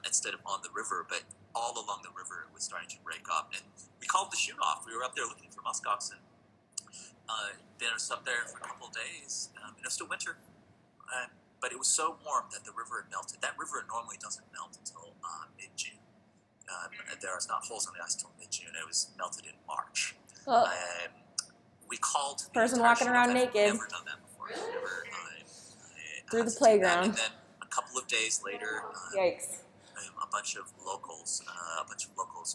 instead of on the river. But all along the river, it was starting to break up, and we called the shoot off. We were up there looking for muskox, and then I was up there for a couple of days. It was still winter, but it was so warm that the river had melted. That river normally doesn't melt until mid-June. There are not holes on the ice until mid-June. It was melted in March. We called the Person entire walking shoot around off. I've naked never done that before. I've never, through the had to do that. playground. And then a couple of days later, Yikes. a bunch of locals,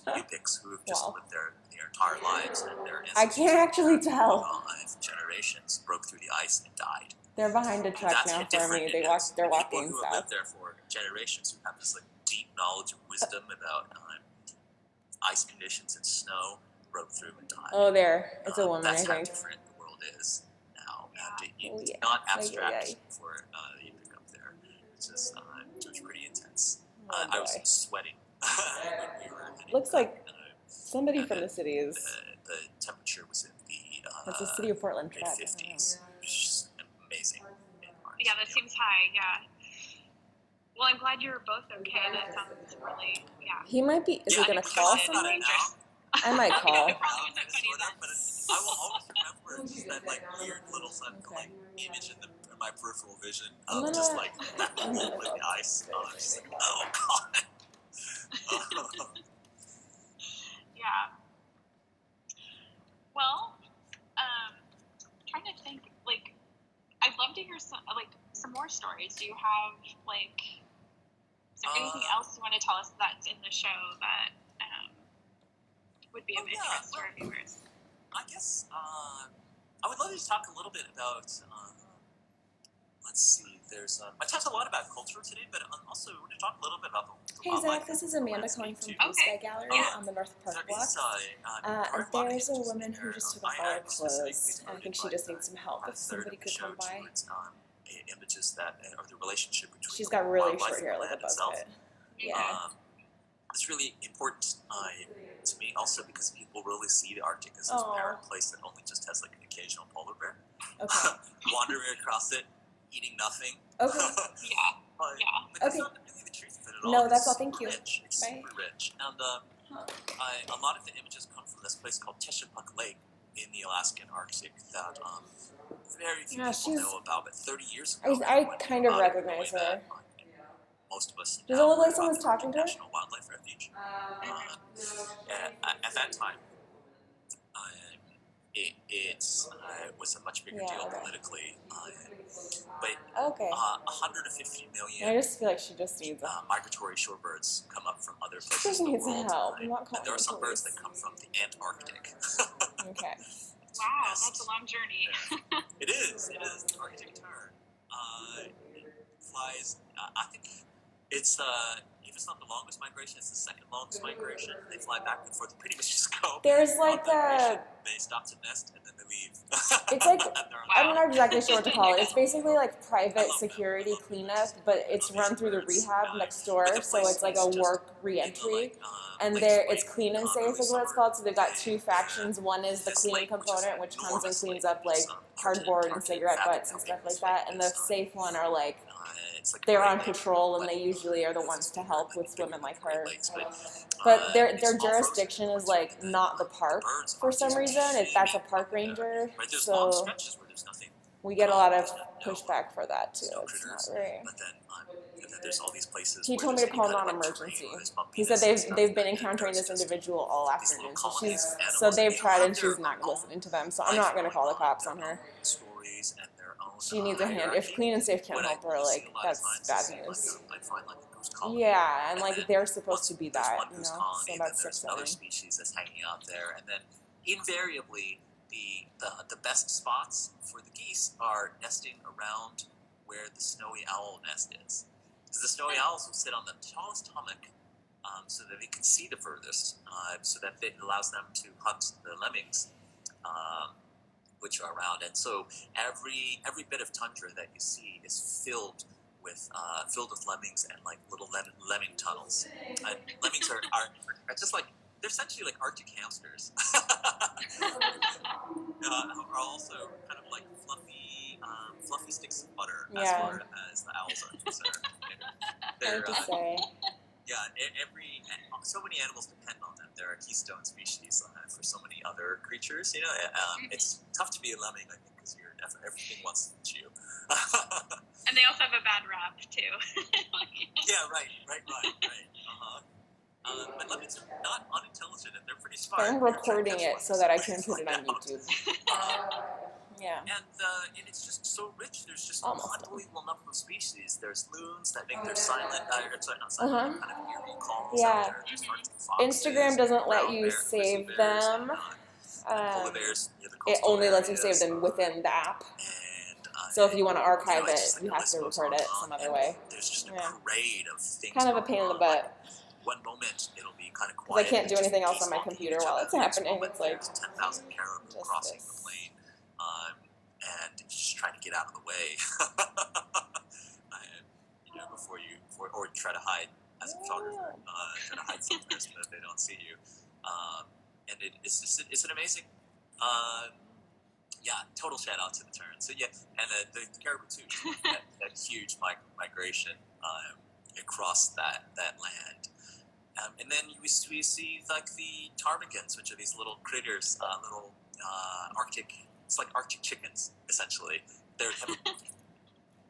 Inupiats who have just lived their entire lives, and their I can't actually tell. generations broke through the ice and died. They're behind a truck now for me. They're walking People who have south. lived there for generations, who have this like deep knowledge and wisdom about ice conditions and snow, broke through and died. Oh, there. It's a woman, That's I how think. different the world is now. And Oh, it's yeah. not abstract Yeah. for you pick up there. It was pretty intense. Oh, I was boy. sweating when we were heading Looks back. like somebody from the city is. The temperature was in the That's the city of Portland track. mid-50s, which is amazing. in March. Yeah, that seems high. Yeah. Well, I'm glad you were both okay. That sounds really, yeah. He might be. Is he gonna call someone? I might call. Sort of, but I will always remember just that like weird little like image in my peripheral vision of just like that hole in the ice. I was just like, oh God. Yeah. Well, trying to think, like, I'd love to hear some more stories. Do you have, like, is there anything else you want to tell us that's in the show that would be of interest to our viewers? I guess I would love to talk a little bit about, let's see, I talked a lot about culture today, but also we're going to talk a little bit about the Hey Zach, this is Amanda calling from Blue Sky Gallery on the North Park block. And there's a woman who just took off all her clothes, and I think she just needs some help. If somebody could come by. Images that are the relationship between. She's got really short hair, like a buzz cut. Yeah. It's really important to me also because people really see the Arctic as this barren place that only just has like an occasional polar bear. Okay. Wandering across it, eating nothing. Okay. But that's not really the truth of it at all. No, that's all. Thank you. Rich. It's super rich. And a lot of the images come from this place called Teshepuk Lake in the Alaskan Arctic that very few people know about. But 30 years ago, I kind of recognize her. Most of us. Does it look like someone's talking to her? National Wildlife Refuge. At that time, it was a much bigger deal politically. But 150 million. I just feel like she just needs migratory shorebirds come up from other places. She just in the needs world, help. and there are some police. birds that come from the Antarctic. Okay. Wow, that's a long journey. It is. The Arctic tern. It flies. I think it's if it's not the longest migration, it's the second longest migration. They fly back and forth. Pretty much just go. There's like they stop to nest and then they leave. It's like I'm not exactly sure what to call it. It's basically like private security cleanup, but it's run through the rehab next door, so it's like a work re-entry. And it's clean and safe is what it's called. So they've got two factions. One is the clean component, which comes and cleans up like cardboard and cigarette butts and stuff like that. And the safe one are like they're on patrol and they usually are the ones to help with women like her. But their jurisdiction is like not the park for some reason. That's a park ranger, so we get a lot of pushback for that too. It's not very. But then there's all these places. He told me to call non-emergency. He said they've been encountering this individual all afternoon, so they've tried and she's not listening to them. So I'm not going to call the cops on her. Stories and their own. She needs a hand. If Clean and Safe can't help her, like that's bad news. Yeah, and like they're supposed to be that, you know. So that's upsetting. Other species that's hanging out there, and then invariably the best spots for the geese are nesting around where the snowy owl nest is. Because the snowy owls will sit on the tallest hummock so that they can see the furthest, so that it allows them to hunt the lemmings, which are around. And so every bit of tundra that you see is filled with lemmings and like little lemming tunnels. And lemmings are just like, they're essentially like Arctic hamsters. Are also kind of like fluffy sticks of butter, as far as the owls are concerned. So many animals depend on them. They're a keystone species for so many other creatures. You know, it's tough to be a lemming, I think, because everything wants to eat you. And they also have a bad rap too. Yeah, right. But lemmings are not unintelligent, and they're pretty smart. I'm recording it so that I can put it on YouTube. Yeah. And it's just so rich. There's just an unbelievable number of species. There's loons that make their silent, not silent, kind of eerie calls out there. There's foxes, Instagram doesn't let you save them. Polar bears, it only lets you save them within the app. So if you want to archive it, you have to record it some other way. There's just a parade of things. Kind of a pain in the butt. One moment it'll be kind of quiet. I can't do anything else on my computer while it's happening. It's like 10,000 caribou crossing the plain, and just trying to get out of the way. Or try to hide as a photographer, try to hide somewhere so that they don't see you. And it's an amazing. Total shout out to the tern. So and the caribou too. that huge migration across that land. And then we see like the ptarmigans, which are these little critters, little Arctic. It's like Arctic chickens, essentially. They're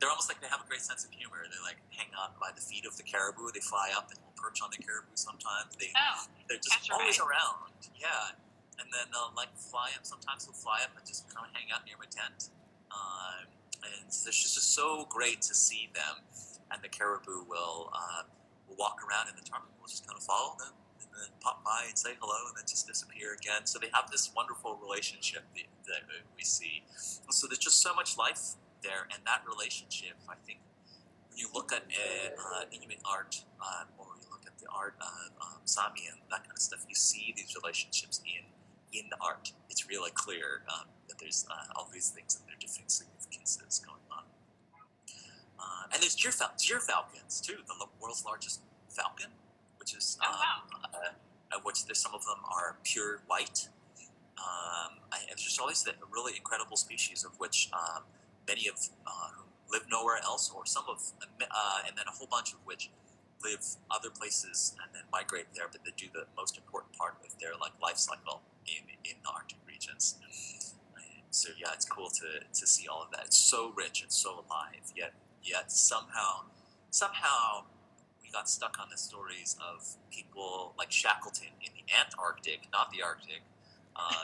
almost like they have a great sense of humor. They like hang out by the feet of the caribou. They fly up and will perch on the caribou sometimes. They're just always around. Yeah. And then they'll like fly up. Sometimes they'll fly up and just kind of hang out near my tent. And it's just so great to see them. And the caribou will walk around, and the ptarmigan will just kind of follow them and then pop by and say hello and then just disappear again. So they have this wonderful relationship that we see. So there's just so much life there, and that relationship, I think, when you look at Inuit art, or you look at the art of Samí and that kind of stuff, you see these relationships in the art. It's really clear that there's all these things and there are different significances going on. And there's gyr falcons too, the world's largest falcon, which is which some of them are pure white. And there's just all these really incredible species, of which many of whom live nowhere else, or some of, and then a whole bunch of which live other places and then migrate there, but they do the most important part of their life cycle in the Arctic regions. So it's cool to see all of that. It's so rich and so alive, yet somehow we got stuck on the stories of people like Shackleton in the Antarctic, not the Arctic,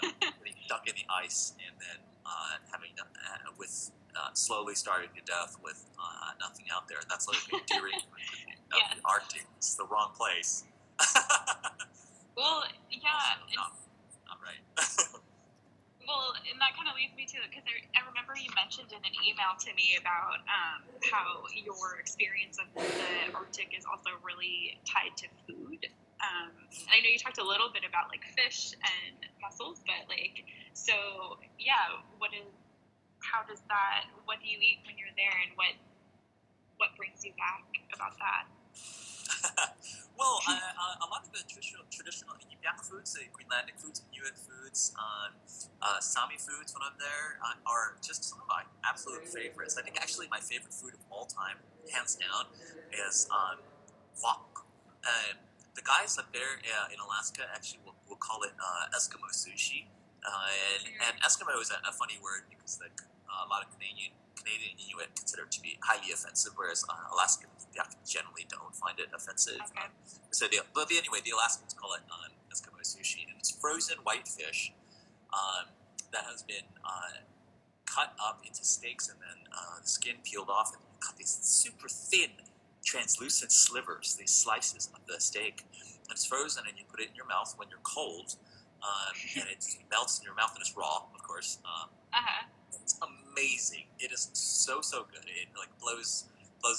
getting stuck in the ice and then slowly starving to death with nothing out there. And that's like endearing. The Arctic is the wrong place. Well, yeah. Not right. Well, and that kind of leads me to, because I remember you mentioned in an email to me about how your experience of the Arctic is also really tied to food. And I know you talked a little bit about like fish and mussels, but like, so yeah, what do you eat when you're there, and what brings you back about that? Well, a lot of the traditional Iñupiat foods, the Greenlandic foods, Inuit foods, Samí foods when I'm there are just some of my absolute favorites. I think actually my favorite food of all time, hands down, is wok. The guys up there in Alaska actually will call it Eskimo Sushi. And Eskimo is a funny word because a lot of Canadian Canadian Inuit consider it to be highly offensive, whereas Alaskan Iñupiat generally don't find it offensive. Okay. Anyway, the Alaskans call it Eskimo Sushi, and it's frozen white fish that has been cut up into steaks and then the skin peeled off, and you cut these super thin, translucent slivers, these slices of the steak, and it's frozen, and you put it in your mouth when you're cold, and it melts in your mouth, and it's raw, of course. It's amazing. It is so good. It like blows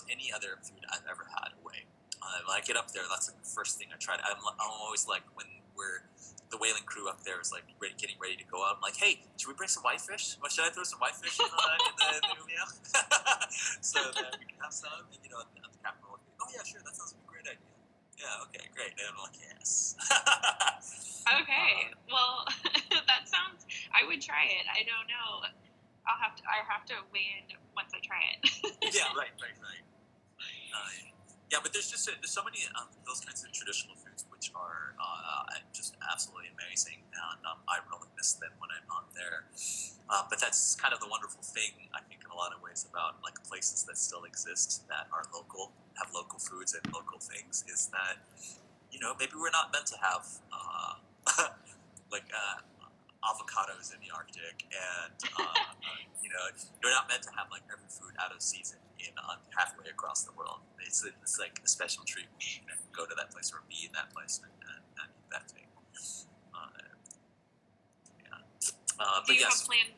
any other food I've ever had away. When I get up there, that's like the first thing I try. I'm always like, when the whaling crew up there is like getting ready to go out, I'm like, hey, should we bring some whitefish? Well, should I throw some whitefish in the meal? So that we can have some, and at the captain will be, oh yeah, sure, that sounds like a great idea. Yeah, okay, great. And I'm like, yes. Okay, well, that sounds. I would try it. I don't know. I have to weigh in once I try it. Yeah, right. Yeah, but there's so many those kinds of traditional foods which are just absolutely amazing, and I really miss them when I'm not there. But that's kind of the wonderful thing, I think, in a lot of ways about like places that still exist that are local, have local foods and local things, is that maybe we're not meant to have like avocados in the Arctic, and you're not meant to have like every food out of season in halfway across the world. It's like a special treat when you go to that place or be in that place and eat that thing. Do you have planned?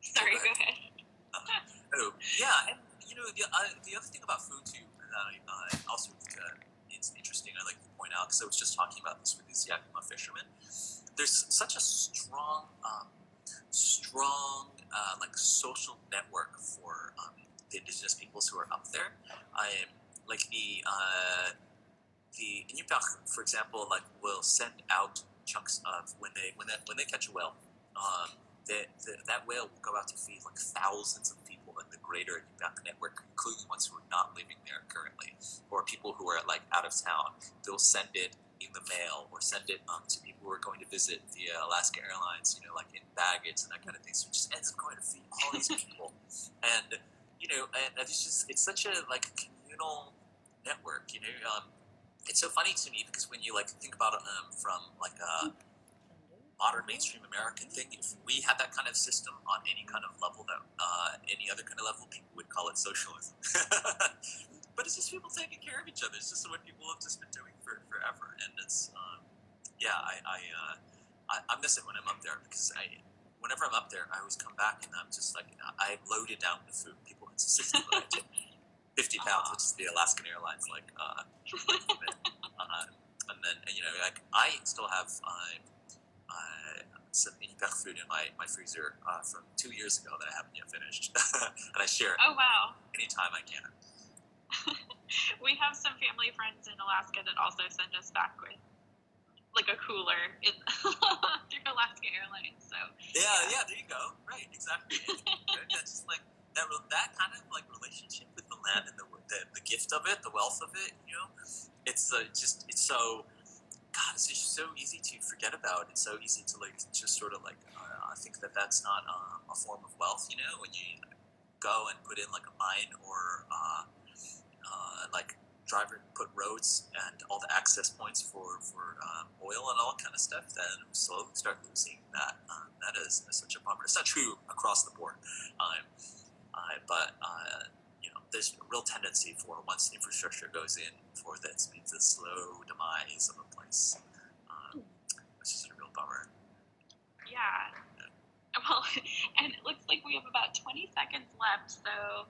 Sorry, go ahead. And the other thing about food too, that I also it's interesting. I like to point out, because I was just talking about this with these Yakima fishermen. There's such a strong like social network for the indigenous peoples who are up there. Like the Iñupiat, for example, like will send out chunks of when they catch a whale. That whale will go out to feed like thousands of people in the greater Iñupiat network, including ones who are not living there currently, or people who are like out of town. They'll send it in the mail, or send it to people who are going to visit via Alaska Airlines, like in baggage and that kind of thing. So it just ends up going to feed all these people, and it's such a like communal network. It's so funny to me, because when you like think about it from like a modern mainstream American thing, if we had that kind of system on any kind of level, that any other kind of level, people would call it socialism. But it's just people taking care of each other. It's just what people have just been doing forever, and it's I miss it when I'm up there, because whenever I'm up there, I always come back and I'm just like, I'm loaded down with food. People insist that I take 50 pounds, which is the Alaskan Airlines and then like I still have some Iñupiat food in my freezer from 2 years ago that I haven't yet finished, and I share it. Oh wow! Anytime I can. We have some family friends in Alaska that also send us back with like a cooler through Alaska Airlines. So yeah, there you go. Right, exactly. That's just like that kind of like relationship with the land and the gift of it, the wealth of it. It's it's so. God, it's just so easy to forget about. It's so easy to like just sort of like I think that's not a form of wealth. When you go and put in like a mine or like drive and put roads and all the access points for oil and all that kind of stuff, then slowly start losing that. That is such a bummer. It's not true across the board, but there's a real tendency for once the infrastructure goes in, for that means the slow demise of a place, which is a real bummer. Yeah. Well, and it looks like we have about 20 seconds left, so